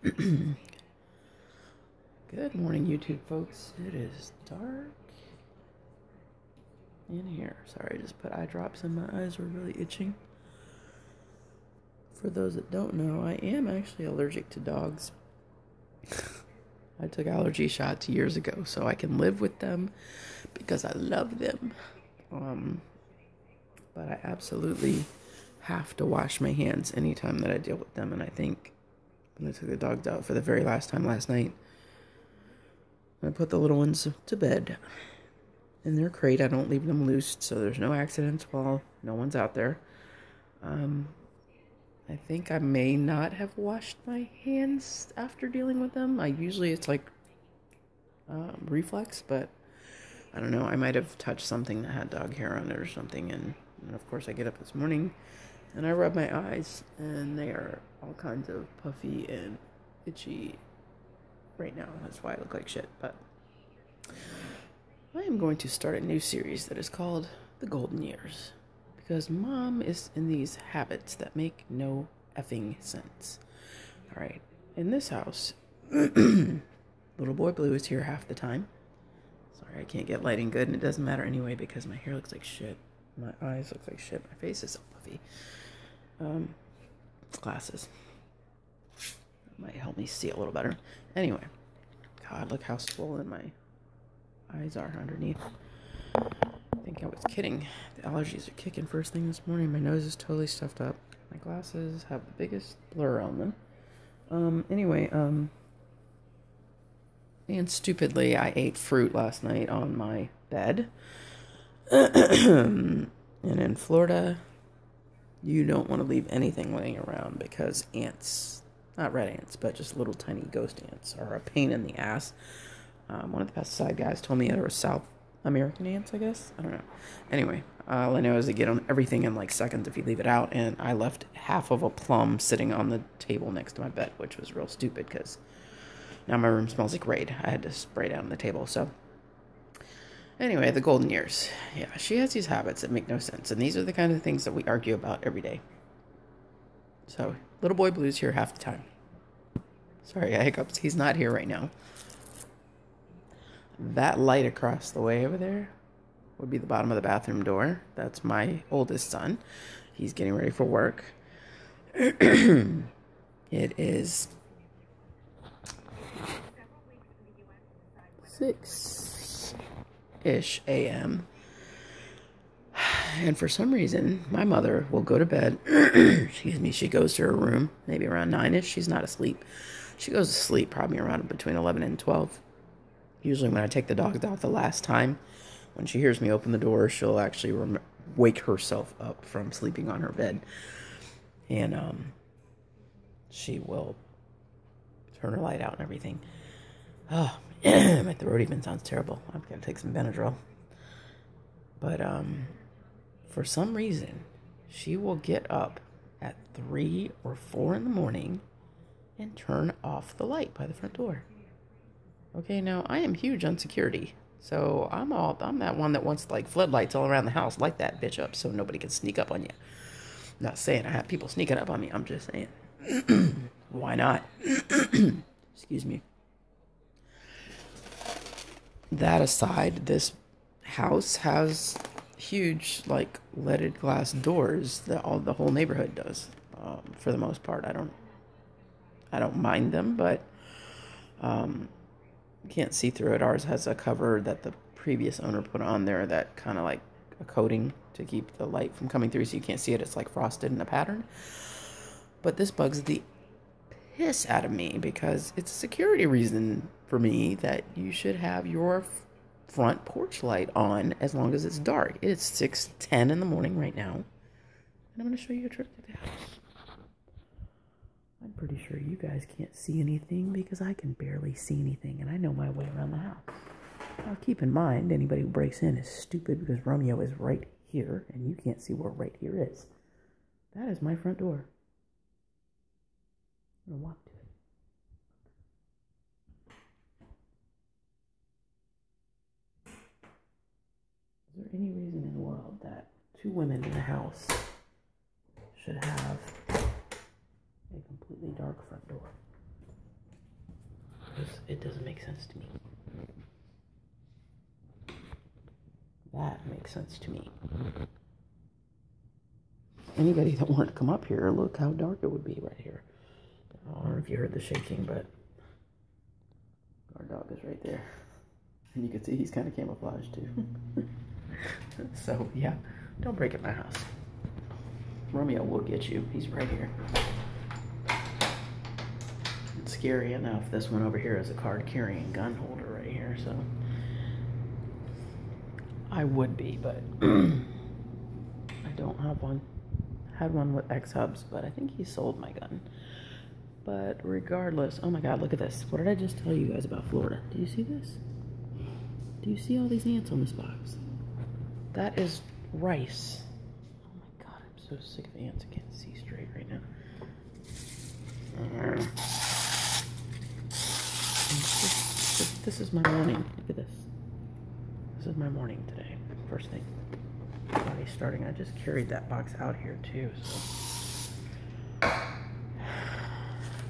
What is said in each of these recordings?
Good morning, YouTube folks. It is dark in here. Sorry, I just put eye drops and my eyes are really itching. For those that don't know, I am actually allergic to dogs. I took allergy shots years ago, so I can live with them because I love them. But I absolutely have to wash my hands anytime that I deal with them, and I think when I took the dogs out for the very last time last night, I put the little ones to bed in their crate. I don't leave them loose, so there's no accidents while no one's out there. I think I may not have washed my hands after dealing with them. It's like reflex, but I don't know. I might have touched something that had dog hair on it or something, and of course I get up this morning and I rub my eyes, and they are all kinds of puffy and itchy right now. That's why I look like shit. But I am going to start a new series that is called The Golden Years, because Mom is in these habits that make no effing sense. Alright, in this house, little boy Blue is here half the time. Sorry, I can't get lighting good, and it doesn't matter anyway because my hair looks like shit. My eyes look like shit. My face is so puffy. Glasses might help me see a little better. Anyway, God, look how swollen my eyes are underneath. I think I was kidding. The allergies are kicking first thing this morning. My nose is totally stuffed up. My glasses have the biggest blur on them. And stupidly, I ate fruit last night on my bed. And in Florida, you don't want to leave anything laying around because ants, not red ants, but just little tiny ghost ants, are a pain in the ass. One of the pesticide guys told me there were South American ants, I guess. I don't know. Anyway, all I know is they get on everything in like seconds if you leave it out, and I left half of a plum sitting on the table next to my bed, which was real stupid because now my room smells like Raid. I had to spray down the table, so... Anyway, the golden years. Yeah, she has these habits that make no sense, and these are the kind of things that we argue about every day. So, little boy Blue's here half the time. Sorry, I hiccups. He's not here right now. That light across the way over there would be the bottom of the bathroom door. That's my oldest son. He's getting ready for work. It is 6-ish a.m. And for some reason, my mother will go to bed. Excuse me. She goes to her room, maybe around 9-ish. She's not asleep. She goes to sleep probably around between 11 and 12. Usually when I take the dogs out the last time, when she hears me open the door, she'll actually wake herself up from sleeping on her bed. And she will turn her light out and everything. Oh, my throat even sounds terrible. I've got to take some Benadryl. But for some reason, she will get up at 3 or 4 in the morning and turn off the light by the front door. Okay, now I am huge on security, so I'm that one that wants like floodlights all around the house. Light that bitch up so nobody can sneak up on you. I'm not saying I have people sneaking up on me. I'm just saying, why not? Excuse me. That aside, this house has huge like leaded glass doors that the whole neighborhood does. For the most part, I don't mind them, but can't see through it. Ours has a cover that the previous owner put on there that kind of like a coating to keep the light from coming through so you can't see it. It's like frosted in a pattern. But this bugs the piss out of me because it's a security reason for me that you should have your front porch light on as long as it's dark. It is 6:10 in the morning right now, and I'm going to show you a trip to the house. I'm pretty sure you guys can't see anything because I can barely see anything, and I know my way around the house. Now, keep in mind, anybody who breaks in is stupid because Romeo is right here, and you can't see where right here is. That is my front door. I'm going to walk to it. Is there any reason in the world that two women in the house should have a completely dark front door? It doesn't make sense to me. That makes sense to me. Anybody that wanted to come up here, look how dark it would be right here. I don't know if you heard the shaking, but our dog is right there. And you can see he's kind of camouflaged too. So, yeah, don't break at my house. Romeo will get you. He's right here. And scary enough, this one over here is a card-carrying gun holder right here, so I would be, but I don't have one. Had one with X-Hubs, but I think he sold my gun. But regardless, oh my God, look at this. What did I just tell you guys about Florida? Do you see this? Do you see all these ants on this box? That is rice. Oh my God, I'm so sick of ants. I can't see straight right now. This is my morning. Look at this. This is my morning today. First thing. Already starting. I just carried that box out here too. So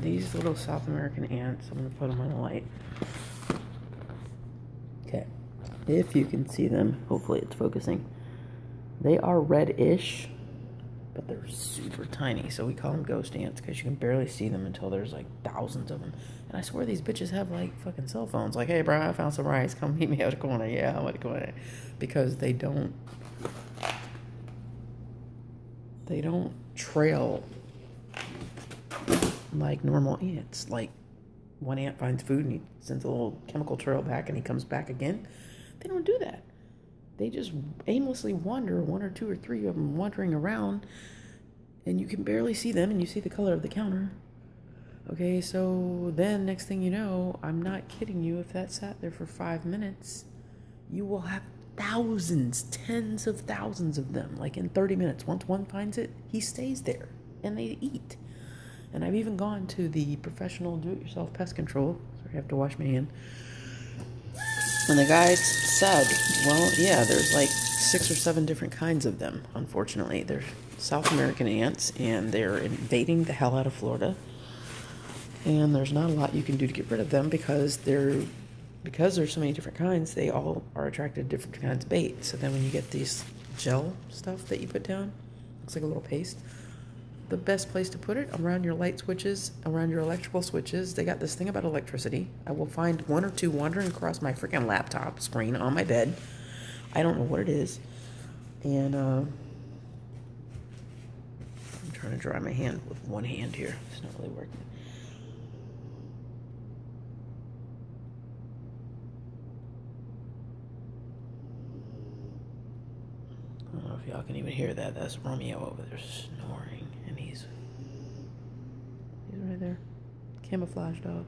these little South American ants, I'm going to put them on the light. Okay. If you can see them, hopefully it's focusing. They are reddish, but they're super tiny. So we call them ghost ants because you can barely see them until there's like thousands of them. And I swear these bitches have like fucking cell phones. Like, hey, bro, I found some rice. Come meet me at the corner. Yeah, I'm at the corner. Because they don't trail like normal ants. Like, one ant finds food and he sends a little chemical trail back and he comes back again. They don't do that. They just aimlessly wander, one or two or three of them wandering around, and you can barely see them, and you see the color of the counter. Okay, so then next thing you know, I'm not kidding you, if that sat there for 5 minutes, you will have thousands, tens of thousands of them, like in 30 minutes. Once one finds it, he stays there, and they eat. And I've even gone to the professional do-it-yourself pest control. Sorry, I have to wash my hand. And the guy said, well, yeah, there's like 6 or 7 different kinds of them, unfortunately. They're South American ants, and they're invading the hell out of Florida. And there's not a lot you can do to get rid of them because there's so many different kinds, they all are attracted to different kinds of bait. So then when you get these gel stuff that you put down, looks like a little paste, the best place to put it around your light switches, around your electrical switches. They got this thing about electricity. I will find 1 or 2 wandering across my freaking laptop screen on my bed. I don't know what it is. And I'm trying to dry my hand with one hand here. It's not really working. I don't know if y'all can even hear that. That's Romeo over there snoring, and he's right there. Camouflage dog.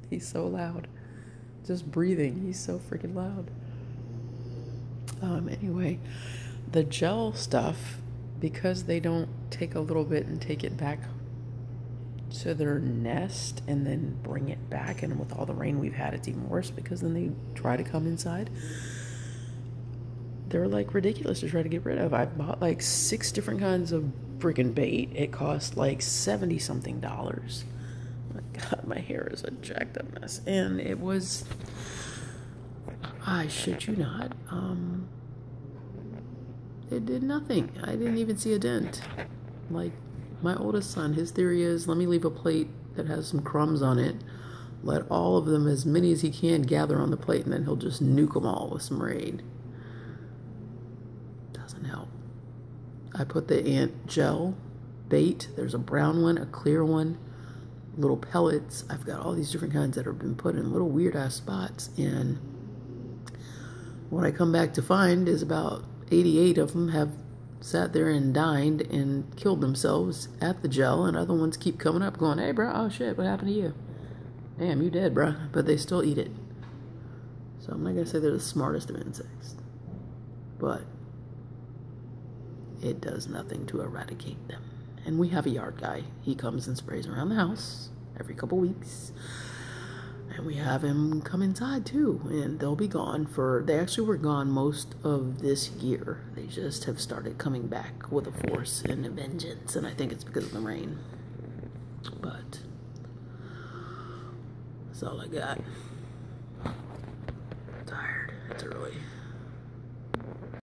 He's so loud. Just breathing. He's so freaking loud. Anyway, the gel stuff, because they don't take a little bit and take it back to their nest and then bring it back, and with all the rain we've had, it's even worse because then they try to come inside. They're like ridiculous to try to get rid of. I bought like 6 different kinds of freaking bait. It cost like $70 something. My God, my hair is a jacked up mess. And it was, I shit you not, it did nothing. I didn't even see a dent. Like, my oldest son, his theory is, let me leave a plate that has some crumbs on it. Let all of them, as many as he can, gather on the plate, and then he'll just nuke them all with some Raid. Doesn't help. I put the ant gel bait. There's a brown one, a clear one, little pellets. I've got all these different kinds that have been put in little weird-ass spots, and what I come back to find is about 88 of them have sat there and dined and killed themselves at the gel, and other ones keep coming up going, hey, bro, oh shit, what happened to you? Damn, you dead, bro. But they still eat it. So I'm not going to say they're the smartest of insects, but it does nothing to eradicate them. And we have a yard guy. He comes and sprays around the house every couple weeks. And we have him come inside too, and they'll be gone they actually were gone most of this year. They just have started coming back with a force and a vengeance, and I think it's because of the rain. But That's all I got. I'm tired. It's early.